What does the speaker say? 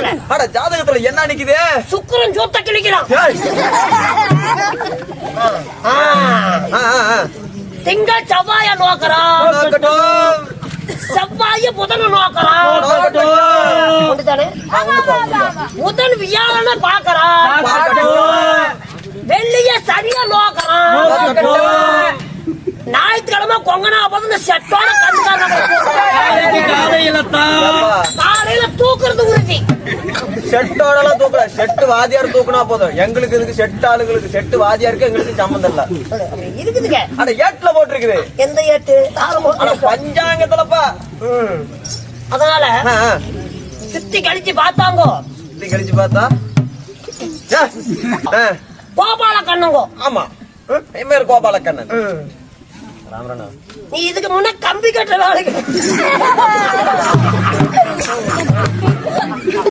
ஜாதகத்துல. அட ஜாதகத்துல என்ன நிக்குது? சுக்கிரன் சூத்த கிழிக்கிறான். திங்கள் செவ்வாய நோக்கறான், செவ்வாய புதனை நோக்கறான், புதன் வியாழனை பாக்கறான், வெள்ளிய சரியா நோக்கறான், ஞாயிற்றுக்கிழமை கொங்கனா பார்த்து செட்டோட காலையில தூக்குறது உறுதி. செட்டோட தூக்கல, செட்டு வாதியார் தூக்குனா போதும். எங்களுக்கு இதுக்கு செட்டு ஆளுங்களுக்கு, செட்டு வாதியாருக்கு எங்களுக்கு சம்பந்தம் இல்ல. இருக்குதுங்க. அட ஏட்டுல போட்டிருக்குது. எந்த ஏட்டு? பஞ்சாங்கத்துலப்பா. அதனால சுத்தி கழிச்சு பார்த்தாங்கோ. சுத்தி கழிச்சு பார்த்தா கோபால கண்ணங்கோ. ஆமா, என் பேர் கோபால கண்ணன். ராமரணா, நீ இதுக்கு முன்ன கம்பி கட்டுற வேலைக்கு